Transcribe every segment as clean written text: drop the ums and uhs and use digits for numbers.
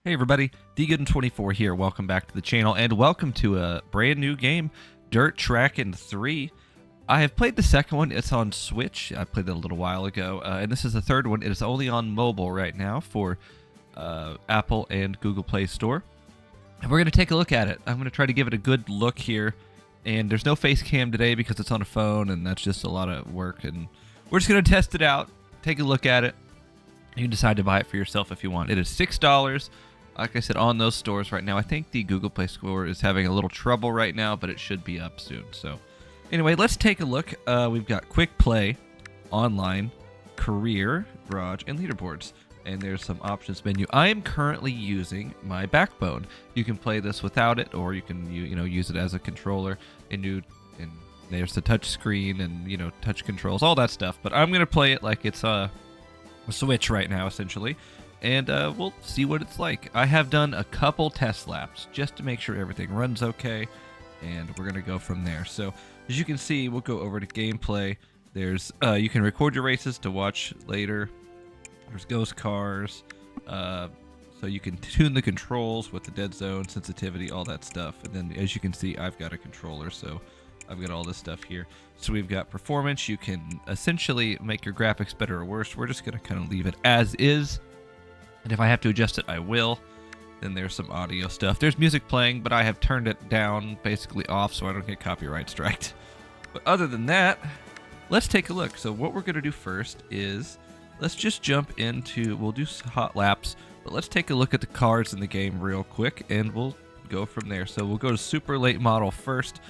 Hey everybody, DGooden24 here. Welcome back to the channel and welcome to a brand new game, Dirt Trackin 3. I have played the second one. It's on Switch. I played it a little while ago, and this is the third one. It is only on mobile right now for Apple and Google Play Store. And we're going to take a look at it. I'm going to try to give it a good look here. And there's no face cam today because it's on a phone, and that's just a lot of work. And we're just going to test it out, take a look at it. You can decide to buy it for yourself if you want. It is $6. Like I said, on those stores right now. I think the Google Play Store is having a little trouble right now, but it should be up soon. So anyway, let's take a look. We've got Quick Play, Online, Career, Garage, and Leaderboards. And there's some options menu. I am currently using my Backbone. You can play this without it, or you can use it as a controller. And there's the touch screen and touch controls, all that stuff. But I'm gonna play it like it's a Switch right now, essentially. And we'll see what it's like. I have done a couple test laps just to make sure everything runs okay, and we're going to go from there. So, as you can see, we'll go over to gameplay. There's you can record your races to watch later. There's ghost cars, so you can tune the controls with the dead zone, sensitivity, all that stuff. And then, as you can see, I've got a controller, so I've got all this stuff here. So we've got performance. You can essentially make your graphics better or worse. We're just going to kind of leave it as is. And if I have to adjust it, I will. Then there's some audio stuff. There's music playing, but I have turned it down, basically off, so I don't get copyright striked. But other than that, let's take a look. So what we're going to do first is, let's just jump into, we'll do hot laps, but let's take a look at the cars in the game real quick, and we'll go from there. So we'll go to super late model first,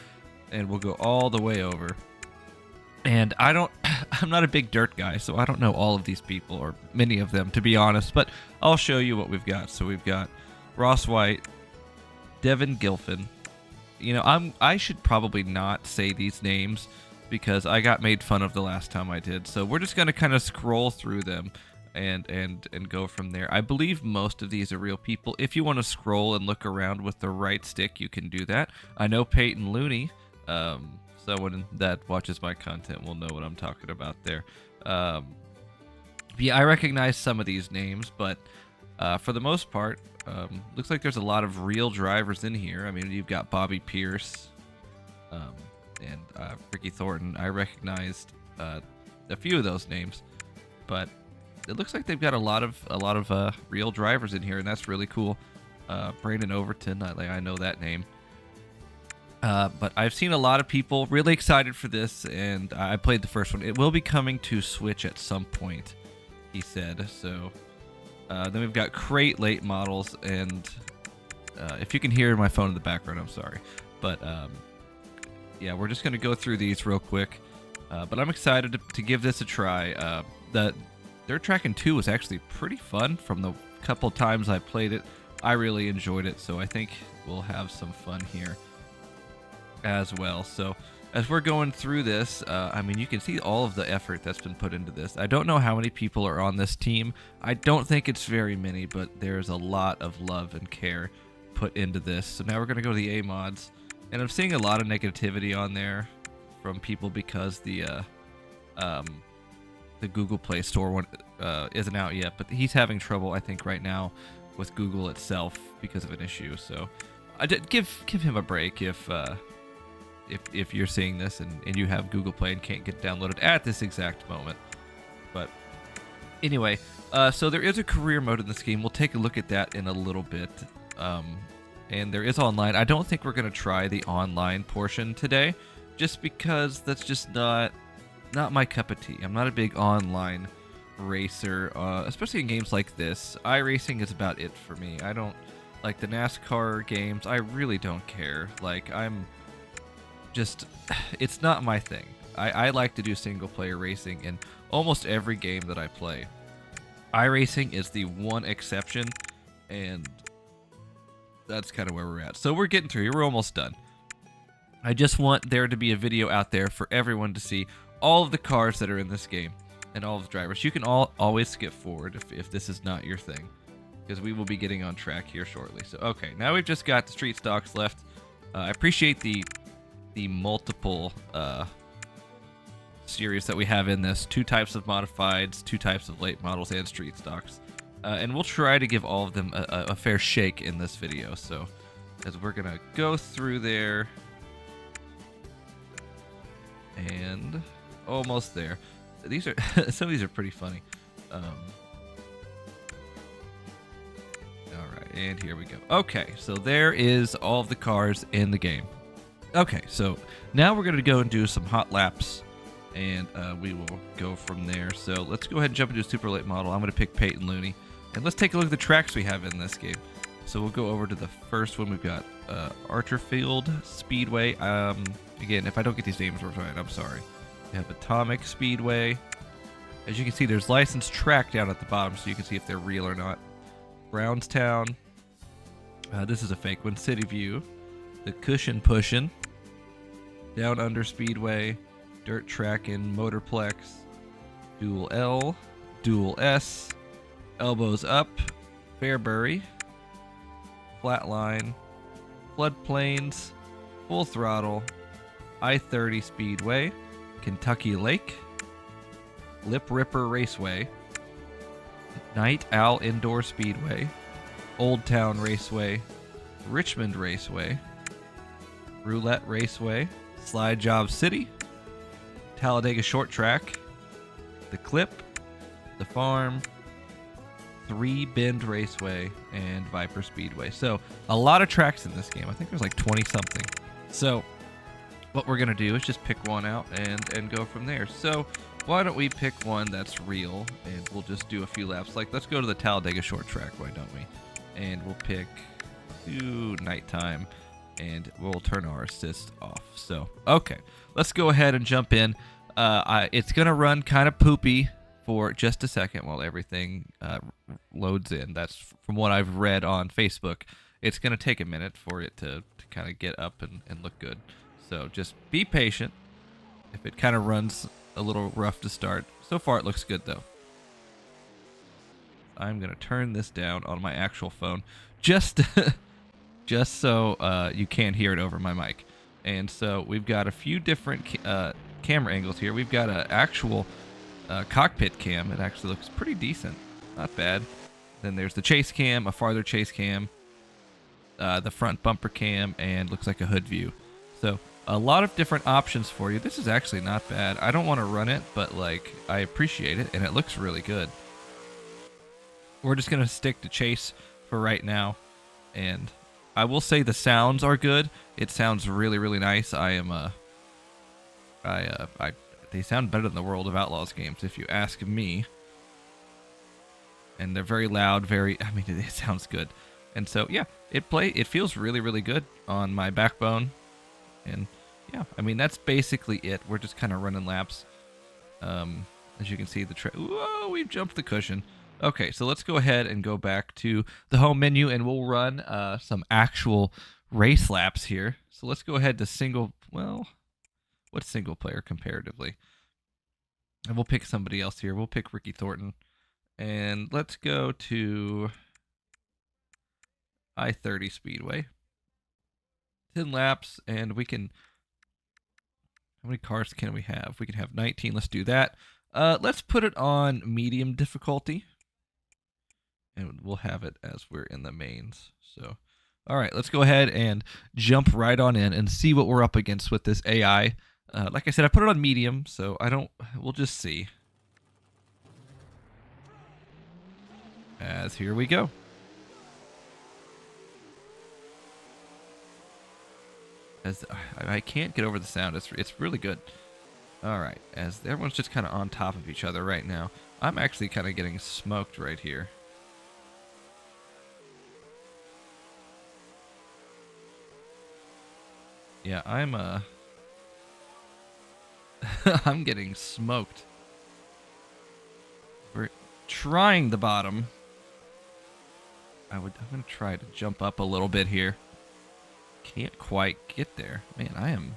and we'll go all the way over. And I'm not a big dirt guy, so I don't know all of these people, or many of them, to be honest, but I'll show you what we've got. So we've got Ross White, Devin Gilfin. I should probably not say these names because I got made fun of the last time I did. So we're just going to kind of scroll through them and go from there. I believe most of these are real people. If you want to scroll and look around with the right stick, you can do that. I know Peyton Looney, someone that watches my content will know what I'm talking about there. Yeah, I recognize some of these names, but for the most part, looks like there's a lot of real drivers in here. I mean, you've got Bobby Pierce and Ricky Thornton. I recognized a few of those names, but it looks like they've got a lot of real drivers in here, and that's really cool. Brandon Overton, I know that name. But I've seen a lot of people really excited for this, and I played the first one. It will be coming to Switch at some point, he said. So then we've got Crate late models, and if you can hear my phone in the background, I'm sorry. But yeah, we're just going to go through these real quick. But I'm excited to give this a try. The Dirt Trackin 2 was actually pretty fun from the couple times I played it. I really enjoyed it, so I think we'll have some fun here as well. So as we're going through this, I mean, you can see all of the effort that's been put into this. I don't know how many people are on this team. I don't think it's very many, but there's a lot of love and care put into this. So now we're going to go to the A mods, and I'm seeing a lot of negativity on there from people because the Google Play Store one isn't out yet, but he's having trouble, I think, right now with Google itself because of an issue. So I did give him a break if you're seeing this and you have Google Play and can't get downloaded at this exact moment. But anyway, so there is a career mode in this game. We'll take a look at that in a little bit. And there is online. I don't think we're going to try the online portion today, just because that's just not my cup of tea. I'm not a big online racer, especially in games like this. iRacing is about it for me. I don't like the NASCAR games. I really don't care. Like, it's not my thing. I like to do single player racing in almost every game that I play. iRacing is the one exception, and that's kind of where we're at. So we're getting through here. We're almost done. I just want there to be a video out there for everyone to see all of the cars that are in this game and all of the drivers. You can always skip forward if this is not your thing, because we will be getting on track here shortly. So okay, now we've just got the street stocks left. I appreciate the multiple series that we have in this. 2 types of modifieds, 2 types of late models, and street stocks. and we'll try to give all of them a fair shake in this video. So, as we're gonna go through there, and almost there. These are some of these are pretty funny. All right, and here we go. Okay, so there is all of the cars in the game. Okay, so now we're gonna go and do some hot laps, and we will go from there. So let's go ahead and jump into a super late model. I'm gonna pick Peyton Looney, and let's take a look at the tracks we have in this game. So we'll go over to the first one. We've got Archerfield Speedway. Again, if I don't get these names right, I'm sorry. We have Atomic Speedway. As you can see, there's licensed track down at the bottom, so you can see if they're real or not. Brownstown. This is a fake one. City View. The Cushion Pushin'. Down Under Speedway. Dirt Trackin', Motorplex. Dual L. Dual S. Elbows Up. Fairbury. Flatline. Floodplains. Full Throttle. I-30 Speedway. Kentucky Lake. Lip Ripper Raceway. Night Owl Indoor Speedway. Old Town Raceway. Richmond Raceway. Roulette Raceway. Slide Job City. Talladega Short Track. The Clip. The Farm. 3 Bend Raceway. And Viper Speedway. So, a lot of tracks in this game. I think there's like 20 something. So, what we're going to do is just pick one out and go from there. So, why don't we pick one that's real, and we'll just do a few laps. Like, let's go to the Talladega Short Track, why don't we? And we'll pick nighttime, and we'll turn our assist off. So, okay, let's go ahead and jump in. It's going to run kind of poopy for just a second while everything loads in. That's from what I've read on Facebook. It's going to take a minute for it to kind of get up and look good. So just be patient. If it kind of runs a little rough to start. So far it looks good though. I'm going to turn this down on my actual phone just so you can't hear it over my mic. And so we've got a few different camera angles here. We've got an actual cockpit cam. It actually looks pretty decent. Not bad. Then there's the chase cam, a farther chase cam, the front bumper cam, and looks like a hood view. So a lot of different options for you. This is actually not bad. I don't want to run it, but like I appreciate it, and it looks really good. We're just gonna stick to chase for right now, and I will say the sounds are good. It sounds really, really nice. They sound better than the World of Outlaws games, if you ask me. And they're very loud, it sounds good. And so yeah, it feels really, really good on my backbone. And yeah, I mean, that's basically it. We're just kind of running laps. As you can see, whoa, we've jumped the cushion. Okay, so let's go ahead and go back to the home menu, and we'll run some actual race laps here. So let's go ahead to what's single player comparatively? And we'll pick somebody else here. We'll pick Ricky Thornton. And let's go to I-30 Speedway. 10 laps, and we can... How many cars can we have? We can have 19. Let's do that. Let's put it on medium difficulty. And we'll have it as we're in the mains. So, all right, let's go ahead and jump right on in and see what we're up against with this AI. Like I said, I put it on medium, so we'll just see. As here we go. As I can't get over the sound. It's really good. All right, as everyone's just kind of on top of each other right now. I'm actually kind of getting smoked right here. Yeah, I'm getting smoked. We're trying the bottom. I'm gonna try to jump up a little bit here. Can't quite get there. Man,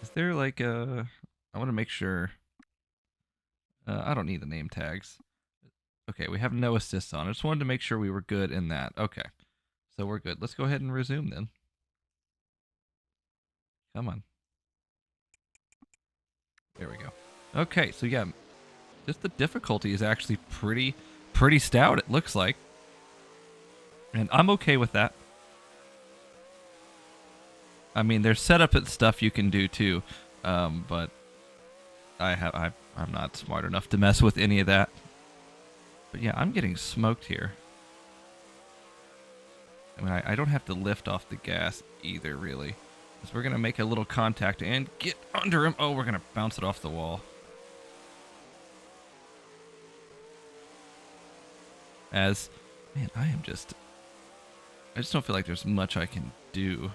is there like a... I want to make sure... I don't need the name tags. Okay, we have no assists on. I just wanted to make sure we were good in that. Okay, so we're good. Let's go ahead and resume then. Come on. There we go. Okay, so yeah, just the difficulty is actually pretty pretty stout, it looks like. And I'm okay with that. I mean, there's setup and stuff you can do too, but I'm not smart enough to mess with any of that. But yeah, I'm getting smoked here. I mean, I don't have to lift off the gas either, really. Because we're going to make a little contact and get under him. Oh, we're going to bounce it off the wall. As, man, I just don't feel like there's much I can do.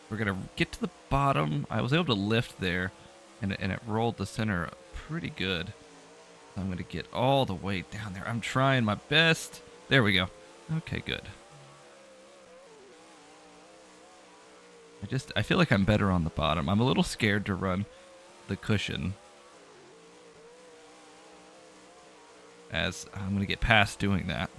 We're going to get to the bottom. I was able to lift there, and it rolled the center pretty good. I'm going to get all the way down there. I'm trying my best. There we go. Okay, good. I feel like I'm better on the bottom. I'm a little scared to run the cushion, as I'm going to get past doing that.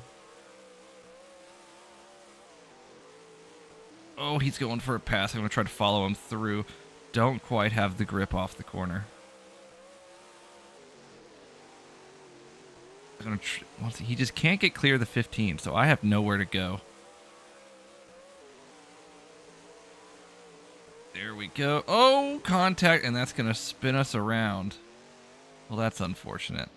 Oh, he's going for a pass. I'm going to try to follow him through. Don't quite have the grip off the corner. He just can't get clear of the 15, so I have nowhere to go. There we go. Oh, contact, and that's going to spin us around. Well, that's unfortunate.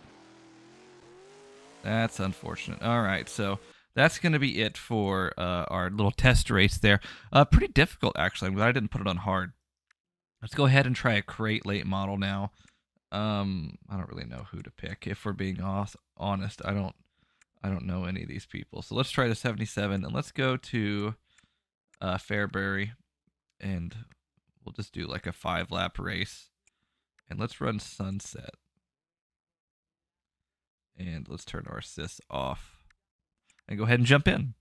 That's unfortunate. All right, so that's going to be it for our little test race there. Pretty difficult, actually. I'm glad I didn't put it on hard. Let's go ahead and try a crate late model now. I don't really know who to pick. If we're being honest, I don't know any of these people. So let's try the 77, and let's go to Fairbury, and we'll just do like a 5-lap race. And let's run Sunset. And let's turn our assists off. And go ahead and jump in.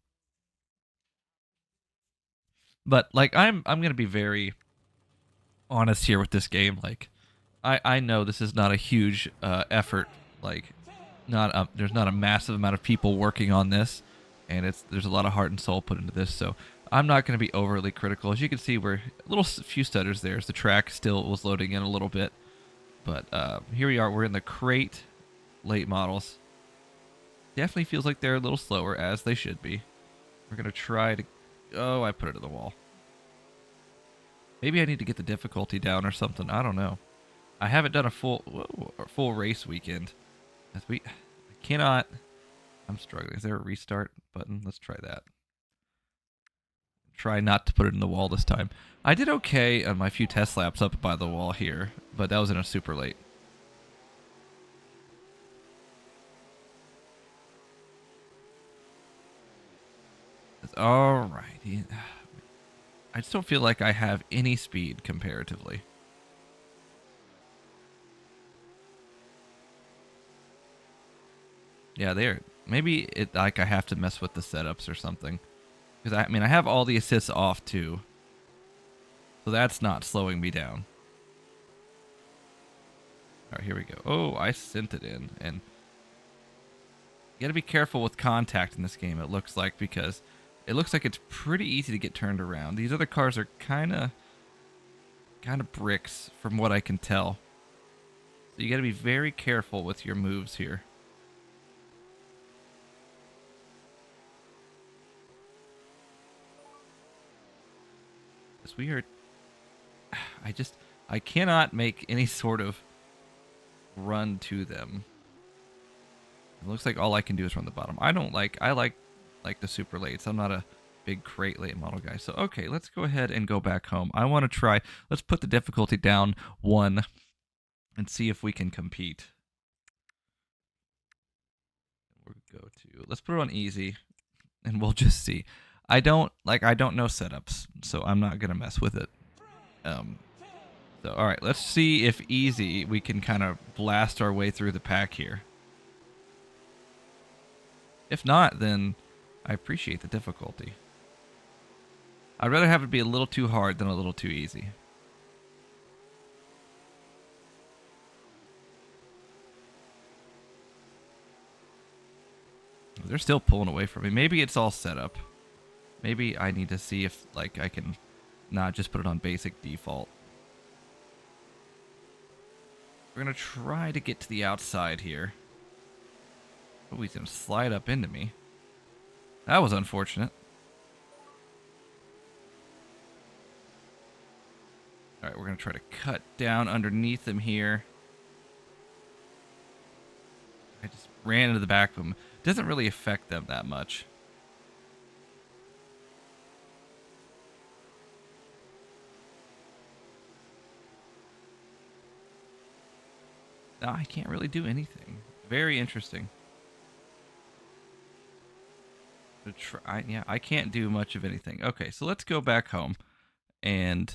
But like I'm gonna be very honest here with this game. Like I know this is not a huge effort. Like there's not a massive amount of people working on this, and there's a lot of heart and soul put into this. So I'm not going to be overly critical. As you can see, we're a few stutters there as the track still was loading in a little bit. But here we are. We're in the crate late models. Definitely feels like they're a little slower, as they should be. We're going to try to... Oh, I put it in the wall. Maybe I need to get the difficulty down or something. I don't know. I haven't done a full race weekend. I cannot... I'm struggling. Is there a restart button? Let's try that. Try not to put it in the wall this time. I did okay on my few test laps up by the wall here, but that was in a super late. All right. I just don't feel like I have any speed comparatively. Yeah, there. Maybe like I have to mess with the setups or something. Because I mean, I have all the assists off too. So that's not slowing me down. All right, here we go. Oh, I sent it in. And you got to be careful with contact in this game, it looks like, because it looks like it's pretty easy to get turned around. These other cars are kind of bricks from what I can tell. So you got to be very careful with your moves here. Because we are... I cannot make any sort of run to them. It looks like all I can do is run the bottom. I like the super lates. I'm not a big crate late model guy. So, okay, let's go ahead and go back home. I want to try, let's put the difficulty down 1 and see if we can compete. Let's put it on easy and we'll just see. I don't know setups, so I'm not going to mess with it. So, all right, let's see if easy we can kind of blast our way through the pack here. If not, then I appreciate the difficulty. I'd rather have it be a little too hard than a little too easy. They're still pulling away from me. Maybe it's all set up. Maybe I need to see if like I can not just put it on basic default. We're going to try to get to the outside here. Oh, he's gonna slide up into me. That was unfortunate. All right, we're gonna try to cut down underneath him here. I just ran into the back of him. Doesn't really affect them that much. No, I can't really do anything. Very interesting. Yeah, I can't do much of anything. Okay, so let's go back home and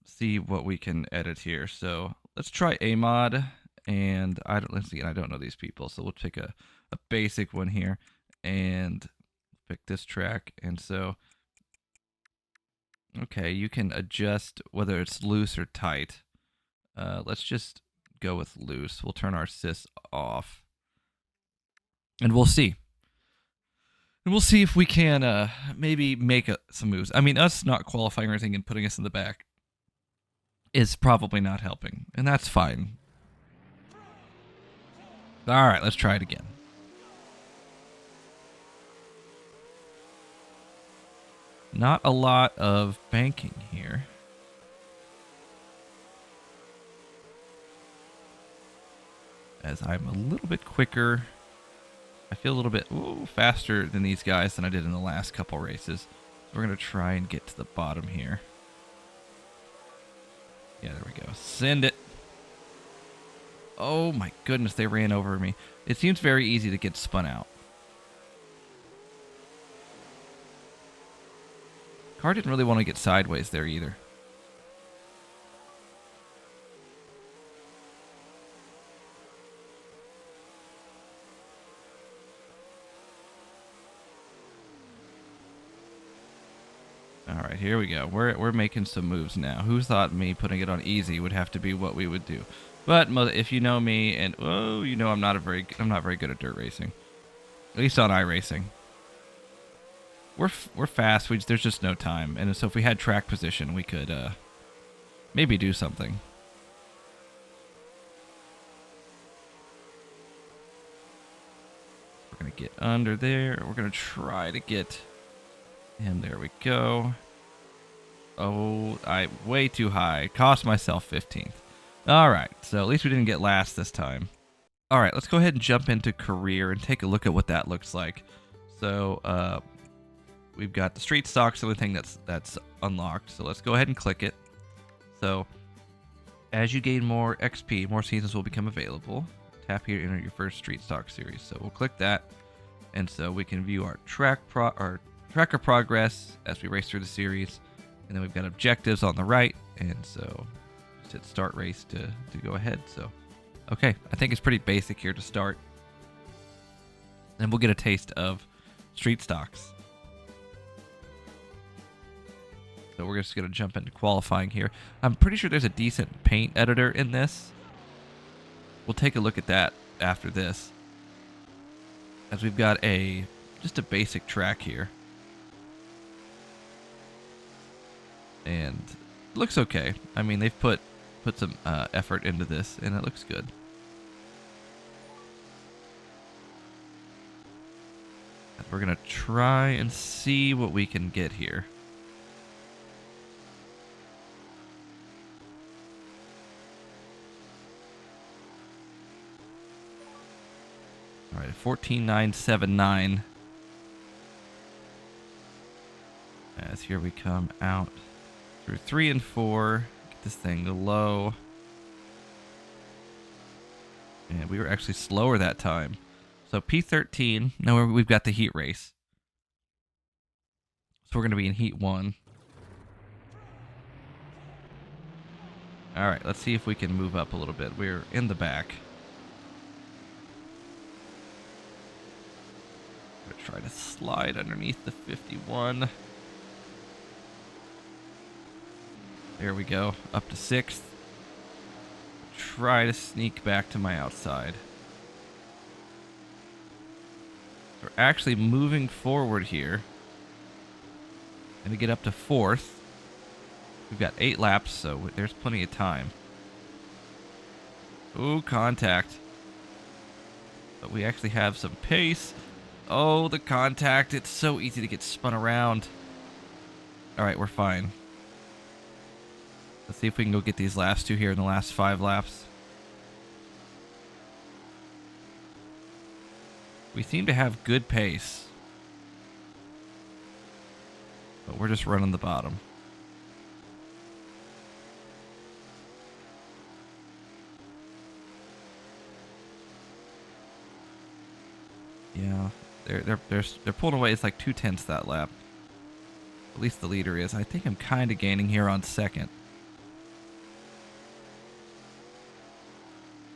see what we can edit here. So let's try a mod, and let's see. I don't know these people, so we'll take a basic one here and pick this track. And so, okay, you can adjust whether it's loose or tight. Let's just go with loose. We'll turn our sys off, and we'll see. And we'll see if we can maybe make some moves. I mean, us not qualifying or anything and putting us in the back is probably not helping, and that's fine. All right, let's try it again. Not a lot of banking here. As I'm a little bit quicker. I feel a little bit faster than these guys than I did in the last couple races. So we're going to try and get to the bottom here. Yeah, there we go. Send it. Oh my goodness, they ran over me. It seems very easy to get spun out. Car didn't really want to get sideways there either. All right, here we go. We're making some moves now. Who thought me putting it on easy would have to be what we would do? But if you know me, and you know I'm not very good at dirt racing. At least on iRacing. We're fast. There's just no time. And so if we had track position, we could maybe do something. We're gonna get under there. We're gonna try to get him. There we go. Oh, way too high. Cost myself 15th. All right, so at least we didn't get last this time. All right, let's go ahead and jump into career and take a look at what that looks like. So we've got the street stocks, the only thing that's unlocked. So let's go ahead and click it. So as you gain more XP, more seasons will become available. Tap here to enter your first street stock series. So we'll click that, and so we can view our tracker progress as we race through the series. And then we've got objectives on the right, and so just hit start race to go ahead. So okay, I think it's pretty basic here to start, and we'll get a taste of street stocks. So we're just going to jump into qualifying here. I'm pretty sure there's a decent paint editor in this. We'll take a look at that after this, as we've got just a basic track here. And it looks okay. I mean, they've put some effort into this, and it looks good. And we're going to try and see what we can get here. All right, 14.979. As here we come out through 3 and 4. Get this thing low. And we were actually slower that time. So P13. Now we've got the heat race. So we're going to be in heat 1. All right, let's see if we can move up a little bit. We're in the back. Try to slide underneath the 51. There we go. Up to 6th. Try to sneak back to my outside. We're actually moving forward here. And to get up to 4th. We've got 8 laps, so there's plenty of time. Ooh, contact. But we actually have some pace. Oh, the contact. It's so easy to get spun around. All right, we're fine. Let's see if we can go get these last two here in the last 5 laps. We seem to have good pace. But we're just running the bottom. Yeah, they're pulling away. It's like 2/10 that lap. At least the leader is. I think I'm kind of gaining here on second.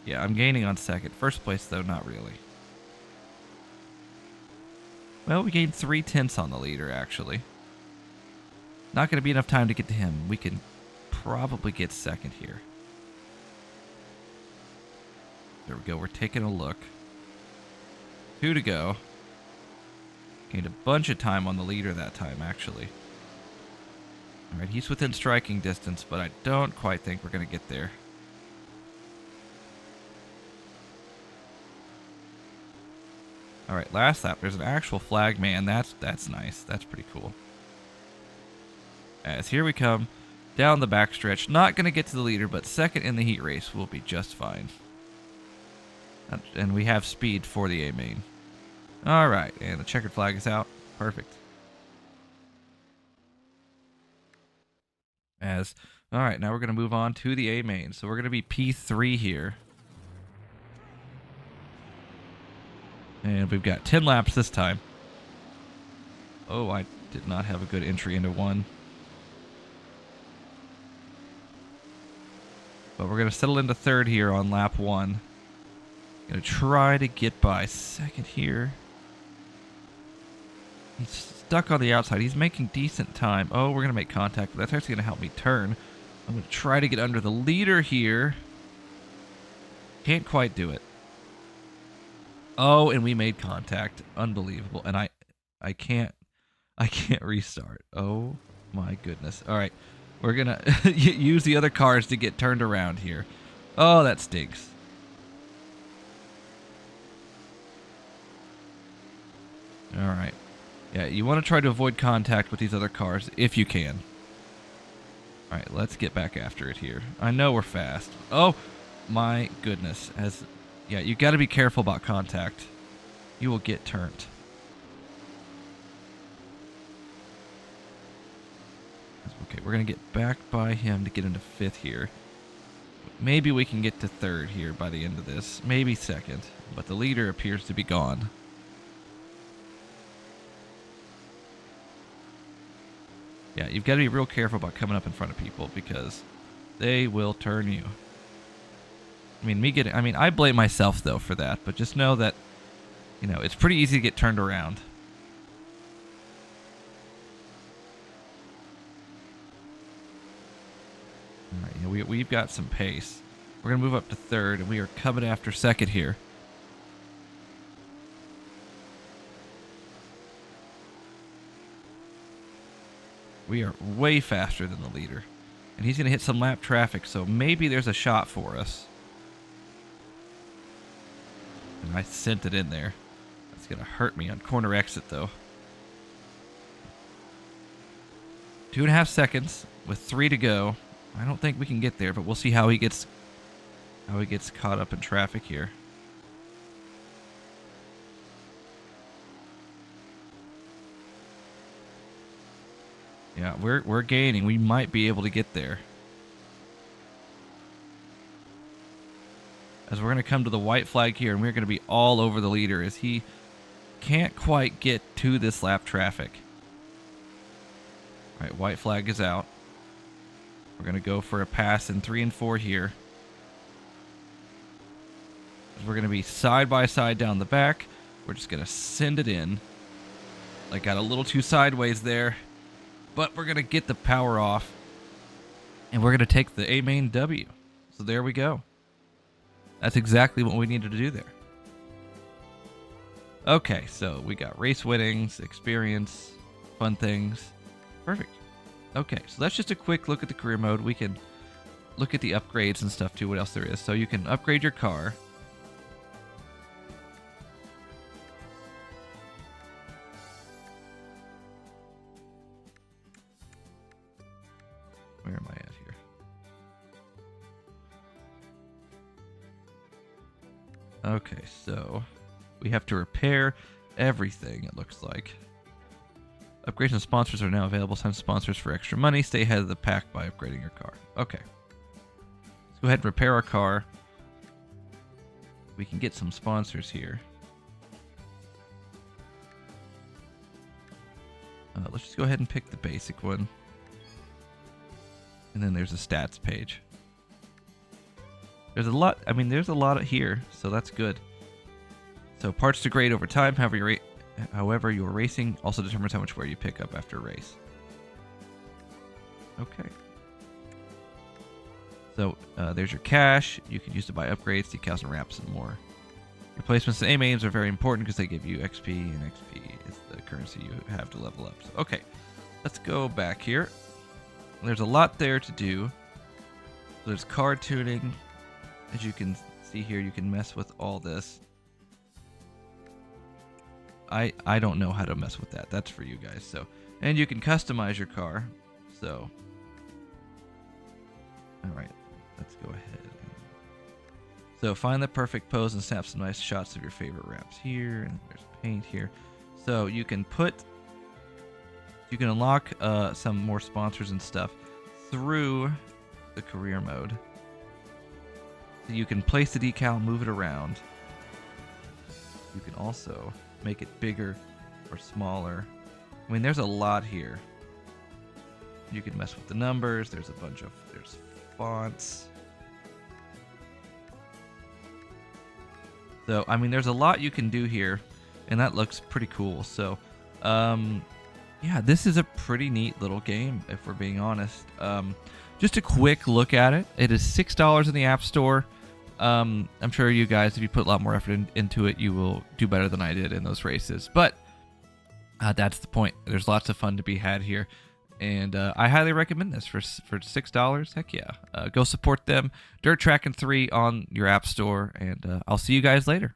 Yeah, I'm gaining on second. First place, though, not really. Well, we gained 3/10 on the leader, actually. Not going to be enough time to get to him. We can probably get second here. There we go. We're taking a look. 2 to go. Gained a bunch of time on the leader that time, actually. All right, he's within striking distance, but I don't quite think we're going to get there. All right, last lap. There's an actual flag man. That's nice. That's pretty cool. As here we come down the backstretch. Not going to get to the leader, but second in the heat race will be just fine. And we have speed for the A main. All right, and the checkered flag is out. Perfect. All right, now we're going to move on to the A main. So we're going to be P3 here. And we've got 10 laps this time. Oh, I did not have a good entry into one. But we're going to settle into third here on lap 1. Going to try to get by second here. He's stuck on the outside. He's making decent time. Oh, we're going to make contact, but that's actually going to help me turn. I'm going to try to get under the leader here. Can't quite do it. Oh, and we made contact. Unbelievable. And I can't restart. Oh my goodness. All right. We're going to use the other cars to get turned around here. Oh, that stinks. All right. Yeah, you want to try to avoid contact with these other cars if you can. All right, let's get back after it here. I know we're fast. Oh, my goodness. Yeah, you got to be careful about contact. You will get turned. Okay, we're going to get back by him to get into 5th here. Maybe we can get to 3rd here by the end of this. Maybe 2nd. But the leader appears to be gone. Yeah, you've got to be real careful about coming up in front of people because they will turn you. I blame myself, though, for that. But just know that, it's pretty easy to get turned around. All right, we've got some pace. We're going to move up to 3rd, and we are coming after 2nd here. We are way faster than the leader. And he's going to hit some lap traffic, so maybe there's a shot for us. And I sent it in there. That's going to hurt me on corner exit, though. 2.5 seconds with 3 to go. I don't think we can get there, but we'll see how he gets caught up in traffic here. Yeah, we're gaining. We might be able to get there. As we're going to come to the white flag here, and we're going to be all over the leader as he can't quite get to this lap traffic. All right, white flag is out. We're going to go for a pass in 3 and 4 here. We're going to be side by side down the back. We're just going to send it in. I got a little too sideways there. But we're going to get the power off. And we're going to take the A main W. So there we go. That's exactly what we needed to do there. Okay, so we got race winnings, experience, fun things. Perfect. Okay, so that's just a quick look at the career mode. We can look at the upgrades and stuff too, what else there is. So you can upgrade your car. Okay, so we have to repair everything, it looks like. Upgrades and sponsors are now available. Sign sponsors for extra money. Stay ahead of the pack by upgrading your car. Okay. Let's go ahead and repair our car. We can get some sponsors here. Let's just go ahead and pick the basic one. And then there's a stats page. There's a lot, there's a lot here, so that's good. So parts degrade over time, however your racing also determines how much wear you pick up after a race. Okay. So there's your cash. You can use to buy upgrades, decals, and wraps, and more. Replacements and aim aims are very important because they give you XP, and XP is the currency you have to level up. So, okay, let's go back here. There's a lot there to do. There's car tuning. As you can see here, you can mess with all this. I don't know how to mess with that. That's for you guys. So, and you can customize your car. So, all right, let's go ahead. So find the perfect pose and snap some nice shots of your favorite wraps here. And there's paint here. So you can unlock some more sponsors and stuff through the career mode. So you can place the decal, move it around. You can also make it bigger or smaller. There's a lot here. You can mess with the numbers. There's fonts. So, there's a lot you can do here, and that looks pretty cool. So, yeah, this is a pretty neat little game, if we're being honest. Just a quick look at it. It is $6 in the App Store. I'm sure you guys, if you put a lot more effort into it, you will do better than I did in those races. But that's the point. There's lots of fun to be had here. And I highly recommend this for $6. Heck yeah. Go support them. Dirt Trackin 3 on your App Store. And I'll see you guys later.